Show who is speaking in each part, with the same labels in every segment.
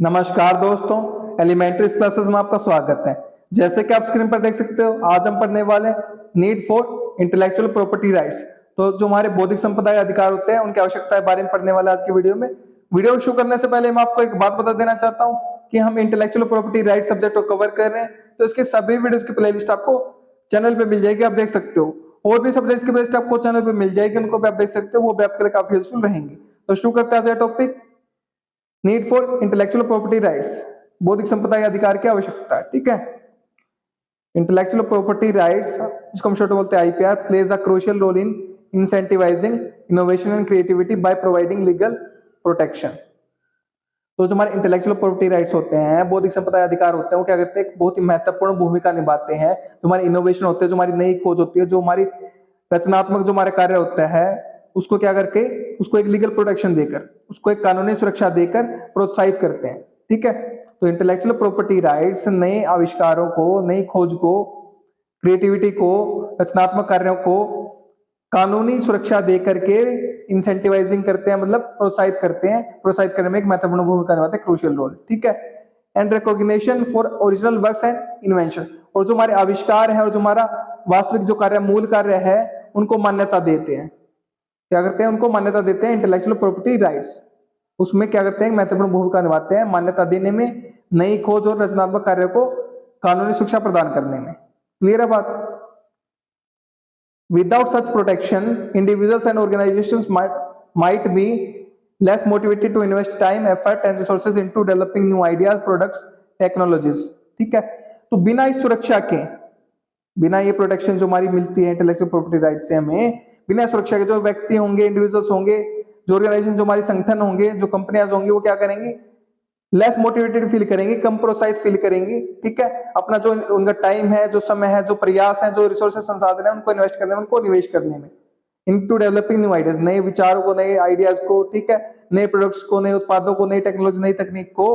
Speaker 1: नमस्कार दोस्तों, elementary classes में आपका स्वागत है। जैसे कि आप स्क्रीन पर देख सकते हो, आज हम पढ़ने वाले need for intellectual property rights. तो जो हमारे बौद्धिक संपदा अधिकार होते हैं उनकी आवश्यकता के बारे में पढ़ने वाले आज की वीडियो में। वीडियो शुरू करने से पहले मैं आपको एक बात बता देना चाहता हूँ कि हम इंटेलेक्चुअल प्रॉपर्टी राइट सब्जेक्ट को कवर कर रहे हैं, तो इसके सभी वीडियोस की प्लेलिस्ट आपको चैनल पे मिल जाएगी, आप देख सकते हो। और भी सब्जेक्ट्स की प्लेलिस्ट आपको चैनल पे मिल जाएगी, उनको भी आप देख सकते हो, वो भी आपके लिए काफी यूजफुल रहेंगी। तो शुरू करते हैं आज topic, need for intellectual property rights, बौद्धिक संपदा के अधिकार की आवश्यकता है। ठीक है, इंटेलेक्चुअल प्रॉपर्टी राइट्स, जिसको हम शॉर्ट में बोलते हैं IPR, plays a crucial role in incentivising innovation and creativity by providing legal protection. तो जो हमारे इंटेलेक्चुअल प्रॉपर्टी राइट्स होते हैं, बौद्धिक संपदा अधिकार होते हैं, वो क्या करते हैं, एक बहुत ही महत्वपूर्ण भूमिका निभाते हैं। जो हमारे इनोवेशन होते हैं, जो हमारी नई खोज होती है, जो हमारी रचनात्मक जो हमारे कार्य होता है, उसको क्या करके उसको एक लीगल प्रोटेक्शन देकर, उसको एक कानूनी सुरक्षा देकर प्रोत्साहित करते हैं। ठीक है, तो इंटेलेक्चुअल प्रॉपर्टी राइट्स नए आविष्कारों को, नई खोज को, क्रिएटिविटी को, रचनात्मक कार्यों को कानूनी सुरक्षा देकर के इंसेंटिवाइजिंग करते हैं, मतलब प्रोत्साहित करते हैं। प्रोत्साहित करने में एक महत्वपूर्ण भूमिका निभाते हैं, क्रूशियल रोल। ठीक है, and recognition for original works and invention, और जो हमारे आविष्कार है और जो हमारा वास्तविक जो कार्य, मूल कार्य है, उनको मान्यता देते हैं। क्या करते हैं, उनको मान्यता देते हैं। इंटेलेक्चुअल प्रॉपर्टी राइट्स उसमें क्या करते हैं, महत्वपूर्ण भूमिका निभाते हैं मान्यता देने में, नई खोज और रचनात्मक कार्य को कानूनी शिक्षा प्रदान करने में। क्लियर है बात? Without such protection individuals and organisations might be less motivated to invest time, effort and resources into developing new ideas, products, technologies। ठीक है, तो बिना इस सुरक्षा के, बिना ये प्रोटेक्शन जो हमारी मिलती है इंटेलेक्चुअल प्रॉपर्टी राइट से हमें, बिना सुरक्षा के जो व्यक्ति होंगे, इंडिविजुअल्स होंगे, जो ऑर्गेनाइजेशन, जो हमारी संगठन होंगे, जो कंपनियां होंगी, वो क्या करेंगी, लेस मोटिवेटेड फील करेंगी, कम प्रोत्साहित फील करेंगी। ठीक है, अपना जो उनका टाइम है, जो समय है, जो प्रयास है, जो रिसोर्सेज, संसाधन है, उनको इन्वेस्ट करने में, उनको निवेश करने में, इनटू डेवलपिंग न्यू आइडियाज, नए विचारों को, नए आइडियाज को, ठीक है, नए प्रोडक्ट्स को, नए उत्पादों को, नई टेक्नोलॉजी, नई तकनीक को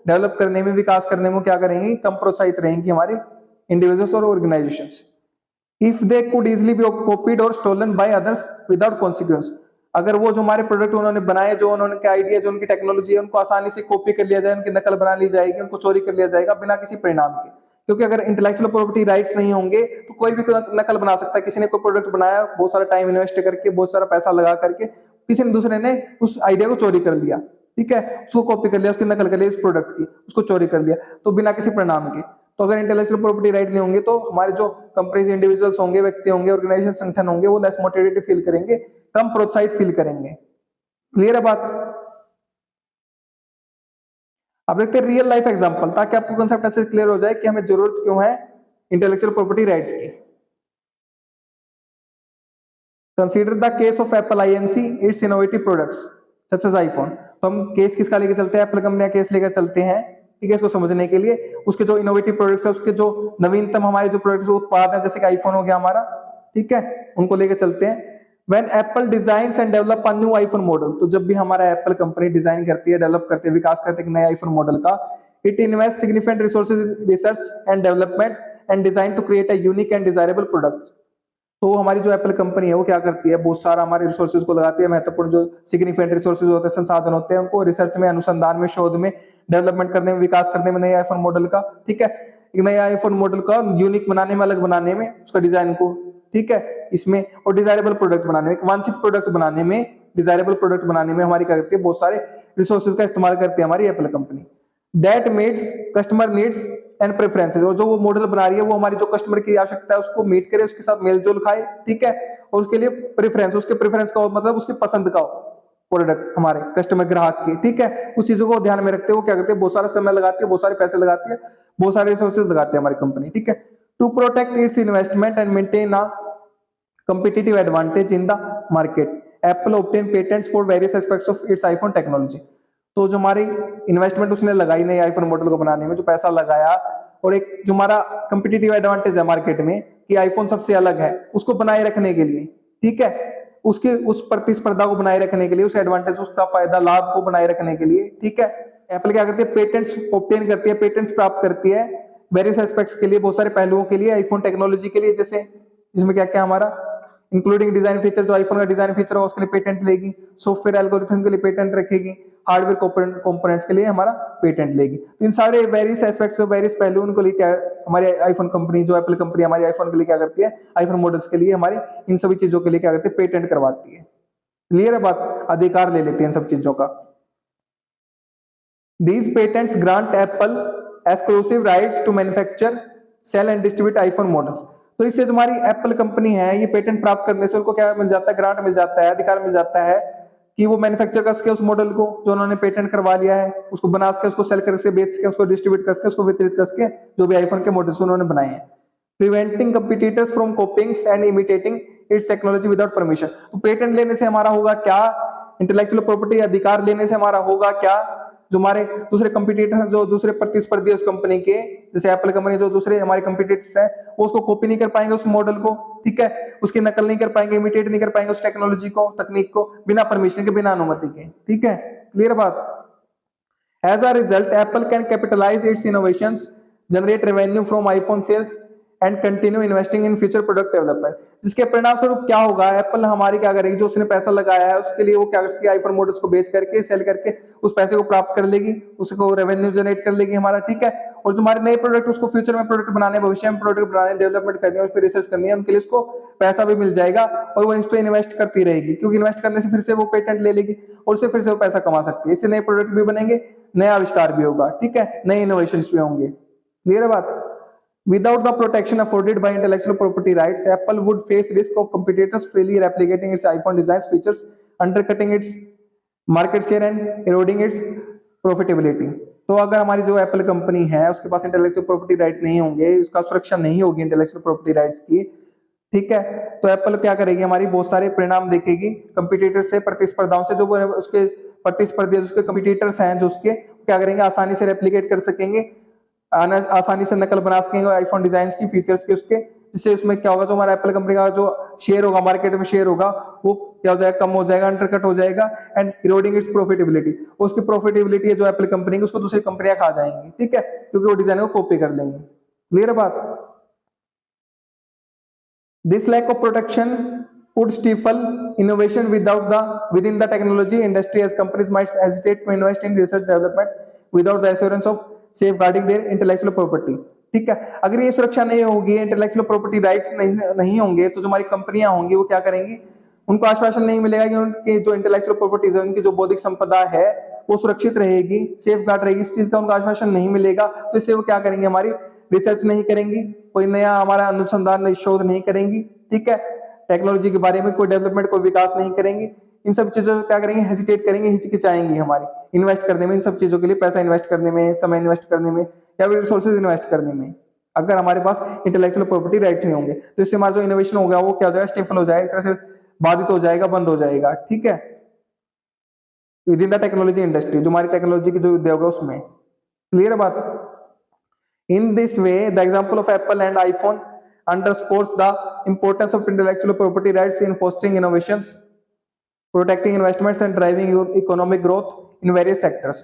Speaker 1: डेवलप करने में, विकास करने में क्या करेंगी, कम प्रोत्साहित रहेंगी हमारी इंडिविजुअल्स और organisations. If they could easily be copied और stolen by others without consequence, अगर वो जो हमारे प्रोडक्ट उन्होंने बनाए, जो उनके आइडिया, जो उनकी टेक्नोलॉजी है, उनको आसानी से कॉपी कर लिया जाए, उनकी नकल बना ली जाएगी, उनको चोरी कर लिया जाएगा बिना किसी परिणाम के। क्योंकि अगर इंटेलेक्चुअल प्रॉपर्टी राइट्स नहीं होंगे तो कोई भी नकल बना सकता है। किसी ने कोई प्रोडक्ट बनाया, बहुत सारा टाइम इन्वेस्ट करके, बहुत सारा पैसा लगा करके, किसी ने दूसरे ने उस आइडिया को चोरी कर लिया। ठीक है, उसको कॉपी कर लिया, उसकी नकल कर लिया, इस प्रोडक्ट की उसको चोरी कर लिया, तो बिना किसी परिणाम के। तो अगर इंटेलेक्चुअल प्रॉपर्टी राइट नहीं होंगे तो हमारे जो कंपनीज, इंडिविजुअल्स होंगे, व्यक्ति होंगे, ऑर्गेनाइजेशन, संगठन होंगे, वो लेस मोटिवेटेड फील करेंगे, कम प्रोत्साहित फील करेंगे। क्लियर है बात? अब देखते हैं रियल लाइफ एग्जांपल, ताकि आपको कांसेप्ट अच्छे से क्लियर हो जाए कि हमें जरूरत क्यों है इंटेलेक्चुअल प्रॉपर्टी राइट्स की। Consider the case of Apple Inc, its innovative products such as iPhone. तो हम केस किसका लेकर चलते हैं, एप्पल कंपनी का केस लेकर चलते हैं। ठीक है, इसको समझने के लिए उसके जो इनोवेटिव प्रोडक्ट्स है, उसके जो नवीनतम हमारे जो प्रोडक्ट्स, उत्पाद है, जैसे कि आईफोन हो गया हमारा, ठीक है, उनको लेकर चलते हैं। When Apple designs and develop a new iPhone model, तो जब भी हमारा एप्पल कंपनी डिजाइन करती है, डेवलप करती है, विकास करती है एक नए आईफोन मॉडल का, it invest significant resources in research and development and design to create a unique and desirable product. तो हमारी जो एप्पल कंपनी है वो क्या करती है, बहुत सारा हमारे रिसोर्सेज को लगाती है, महत्वपूर्ण जो सिग्निफिकेंट रिसोर्सेज होते हैं, संसाधन होते हैं, उनको रिसर्च में, अनुसंधान में, शोध में, डेवलपमेंट करने में, विकास करने में, नए आईफोन मॉडल का, ठीक है, एक नए आईफोन मॉडल का यूनिक बनाने में, अलग बनाने में, उसका डिजाइन को, ठीक है, इसमें, और डिजायरेबल प्रोडक्ट बनाने में, एक वांछित प्रोडक्ट बनाने में, डिजायरेबल प्रोडक्ट बनाने में हमारी क्या करती है, बहुत सारे रिसोर्सेज का इस्तेमाल करती है हमारी Apple company. That meets customer needs and preferences, और जो वो मॉडल बना रही है वो हमारी जो कस्टमर की आवश्यकता है उसको मीट करे, उसके साथ मेल जोल खाए, ठीक है, और उसके लिए प्रेफरेंस, उसके प्रेफरेंस का मतलब उसकी पसंद का प्रोडक्ट हमारे कस्टमर, ग्राहक की, ठीक है, उस चीजों को ध्यान में रखते हुए वो क्या करते हैं, बहुत सारा समय लगाती है, बहुत सारे पैसे लगाती है, बहुत सारे रिसोर्सेज लगाती है हमारी कंपनी। ठीक है, to protect its investment and maintain a competitive advantage in the market, Apple obtained patents for various aspects of its iPhone technology। तो जो हमारी इन्वेस्टमेंट उसने लगाई नए आईफोन मॉडल को बनाने में, जो पैसा लगाया, और एक जो हमारा कंपिटिटिव एडवांटेज है मार्केट में कि आईफोन सबसे अलग है, उसको बनाए रखने के लिए, ठीक है, उसके उस प्रतिस्पर्धा को बनाए रखने के लिए, उस एडवांटेज, उसका फायदा, लाभ को बनाए रखने के लिए, ठीक है, एप्पल क्या करती है, पेटेंट्स ऑब्टेन करती है, पेटेंट्स प्राप्त करती है वेरियस एस्पेक्ट्स के लिए, बहुत सारे पहलुओं के लिए, आईफोन टेक्नोलॉजी के लिए, जैसे जिसमें क्या क्या हमारा इंक्लूडिंग डिजाइन फीचर, जो आईफोन का डिजाइन फीचर होगा उसके लिए पेटेंट लेगी, सॉफ्टवेयर एल्गोरिथम के लिए पेटेंट रखेगी, हार्डवेयर कंपोनेंट्स के लिए हमारा पेटेंट लेगी। तो इन सारे वेरियस एस्पेक्ट्स, वेरियस पहलू उनको लिए क्या हमारे आईफोन कंपनी, जो एप्पल कंपनी हमारे आईफोन के लिए क्या करती है, आईफोन मॉडल्स के लिए हमारे इन सभी चीजों के लिए क्या करती है, पेटेंट करवाती है। क्लियर है बात, अधिकार ले लेती है इन सब चीजों का। These patents grant Apple exclusive rights to manufacture, sell and distribute iPhone models। तो इससे जो हमारी एप्पल कंपनी है, ये पेटेंट प्राप्त करने से उनको क्या मिल जाता है, ग्रांट मिल जाता है, अधिकार मिल जाता है कि वो मैन्युफैक्चर कर सके उस मॉडल को जो उन्होंने पेटेंट करवा लिया है, उसको बना सके, उसको सेल कर सके, बेच सके, उसको डिस्ट्रीब्यूट कर सके, उसको वितरित कर सके, जो भी आईफोन के मॉडल्स उन्होंने बनाए हैं। Preventing competitors from कॉपिंग and imitating it's technology without permission. तो पेटेंट लेने से हमारा होगा क्या, इंटेलेक्चुअल प्रॉपर्टी अधिकार लेने से हमारा होगा क्या, जो हमारे दूसरे कंपटीटर, जो दूसरे प्रतिस्पर्धी उस कंपनी के, जैसे एप्पल कंपनी, जो दूसरे हमारे कंपटीटर्स हैं, वो उसको कॉपी नहीं कर पाएंगे उस मॉडल को, ठीक है, उसकी नकल नहीं कर पाएंगे, इमिटेट नहीं कर पाएंगे उस टेक्नोलॉजी को, तकनीक को, बिना परमिशन के, बिना अनुमति के। ठीक है, क्लियर बात। As a result, Apple can capitalize its innovations, generate revenue from iPhone sales, and continue investing in future product development। जिसके परिणाम स्वरूप क्या होगा, एप्पल हमारी क्या करेगी, जो उसने पैसा लगाया है उसके लिए वो क्या करेगी, आईफोन मॉडल्स को बेच करके, सेल करके उस पैसे को प्राप्त कर लेगी, उसको रेवेन्यू जनरेट कर लेगी हमारा। ठीक है, और जो हमारे नए प्रोडक्ट, उसको फ्यूचर में प्रोडक्ट बनाने, भविष्य में प्रोडक्ट बनाने, डेवलपमेंट करनी है, उस पर रिसर्च करनी है, उनके लिए उसको पैसा भी मिल जाएगा, और वो इस पे इन्वेस्ट करती रहेगी, क्योंकि इन्वेस्ट करने से फिर से वो पेटेंट ले लेगी और उससे फिर से वो पैसा कमा सकती है। इससे नए प्रोडक्ट भी बनेंगे, नया आविष्कार भी होगा, ठीक है, नए इनोवेशंस भी होंगे। क्लियर है बात। Without the protection afforded by intellectual property rights, Apple would face risk of competitors freely replicating its iPhone designs, features, undercutting its market share and eroding its profitability। तो अगर हमारी जो एप्पल कंपनी है उसके पास intellectual property right नहीं होंगे, उसका सुरक्षा नहीं होगी इंटेलेक्चुअल प्रॉपर्टी राइट्स की, ठीक है, तो एप्पल क्या करेगी, हमारी बहुत सारे परिणाम देखेगी कंपटीटर से, प्रतिस्पर्धाओं से, जो उसके प्रतिस्पर्धी, उसके कंपटीटर्स हैं, जो उसके क्या करेंगे, आसानी से रेप्लिकेट कर सकेंगे, आसानी से नकल बना सकेंगे आईफोन डिजाइन की, फीचर्स के उसके, जिससे उसमें क्या होगा, जो हमारा एप्पल कंपनी का जो शेयर होगा, मार्केट में शेयर होगा, वो क्या हो जाएगा, कम हो जाएगा, अंडरकट हो जाएगा, एंड इरोडिंग इट्स प्रॉफिटेबिलिटी। उसकी प्रॉफिटेबिलिटी है जो एप्पल कंपनी की, उसको दूसरी कंपनियां खा जाएंगी, ठीक है, क्योंकि वो डिजाइन को कॉपी कर लेंगे। क्लियर बात। This lack of protection could stifle innovation within the technology industry, as companies might hesitate to invest in research development without the assurance of safeguarding their intellectual property। ठीक है, अगर ये सुरक्षा नहीं होगी, इंटेलेक्चुअल प्रॉपर्टी राइट्स नहीं होंगे, तो जो हमारी कंपनियां होंगी वो क्या करेंगी, उनको आश्वासन नहीं मिलेगा कि उनके जो इंटेलेक्चुअल प्रॉपर्टीज है, उनकी जो बौद्धिक संपदा है वो सुरक्षित रहेगी, सेफ गार्ड रहेगी, इस चीज का उनको आश्वासन नहीं मिलेगा, तो इससे वो क्या करेंगे, हमारी रिसर्च नहीं करेंगी, कोई नया हमारा अनुसंधान शोध नहीं करेंगी, ठीक है, टेक्नोलॉजी के बारे में कोई डेवलपमेंट, कोई विकास नहीं करेंगे, इन सब चीजों को क्या करेंगे, हेजिटेट करेंगे, हिचकिचाएंगे हमारी इन्वेस्ट करने में, इन सब चीजों के लिए पैसा इन्वेस्ट करने में, समय इन्वेस्ट करने में, या फिर रिसोर्सेज इन्वेस्ट करने में, अगर हमारे पास इंटेलेक्चुअल प्रॉपर्टी राइट्स नहीं होंगे। तो इससे हमारा जो इनोवेशन होगा वो क्या हो जाएगा, स्टेबल हो जाएगा, एक तरह से बाधित हो जाएगा, बंद हो जाएगा। ठीक है, with in the technology industry, जो हमारी टेक्नोलॉजी की जो उद्योग है उसमें। क्लियर बात। In this way the example of Apple and iPhone underscores the importance of intellectual property rights in fostering innovations, protecting investments and driving economic growth in various sectors।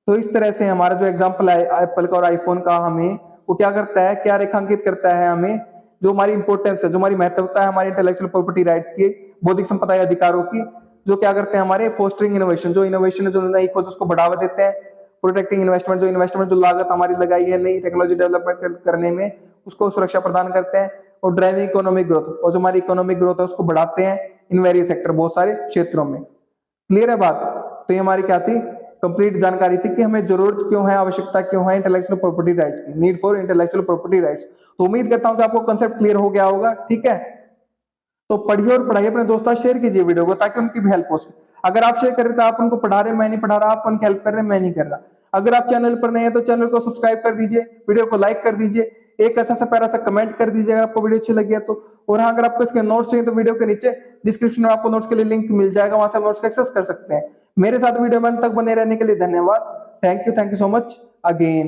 Speaker 1: तो इस तरह से हमारा जो एग्जांपल है एप्पल का और आईफोन का, हमें वो क्या करता है, क्या रेखांकित करता है, हमें जो हमारी इंपोर्टेंस है, जो हमारी महत्वता है हमारी इंटेलेक्चुअल प्रॉपर्टी राइट्स की, बौद्धिक संपदा अधिकारों की, जो क्या करते हैं हमारे फोस्टरिंग इनोवेशन, जो इनोवेशन है, जो नई खोज, उसको बढ़ावा देते हैं, प्रोटेक्टिंग इन्वेस्टमेंट, जो इन्वेस्टमेंट, जो लागत हमारी लगाई है नई टेक्नोलॉजी डेवलपमेंट करने में, उसको सुरक्षा प्रदान करते हैं, और ड्राइविंग इकोनॉमिक ग्रोथ, और जो हमारी इकोनॉमिक ग्रोथ है उसको बढ़ाते हैं इन वेरियस सेक्टर, बहुत सारे क्षेत्रों में। क्लियर है बात। तो ये हमारी क्या थी, कंप्लीट जानकारी थी कि हमें जरूरत क्यों है, आवश्यकता क्यों है इंटेलेक्चुअल प्रॉपर्टी राइट्स की, need for intellectual property rights. तो उम्मीद करता हूं कि आपको कंसेप्ट क्लियर हो गया होगा। ठीक है, तो पढ़िए और पढ़ाइए, अपने दोस्तों शेयर कीजिए वीडियो को, ताकि उनकी भी हेल्प हो सके। अगर आप शेयर कर रहे तो आप उनको पढ़ा रहे, मैं नहीं पढ़ा रहा, आप उनकी हेल्प कर रहे, मैं नहीं कर रहा। अगर आप चैनल पर नए हैं तो चैनल को सब्सक्राइब कर दीजिए, वीडियो को लाइक कर दीजिए, एक अच्छा सा प्यारा सा कमेंट कर दीजिए अगर आपको वीडियो अच्छी लगी है तो। और हाँ, अगर आपको इसके नोट्स चाहिए तो वीडियो के नीचे डिस्क्रिप्शन में आपको नोट्स के लिए लिंक मिल जाएगा, वहां से आप नोट्स को एक्सेस कर सकते हैं। मेरे साथ वीडियो में अंत तक बने रहने के लिए धन्यवाद। Thank you so much again.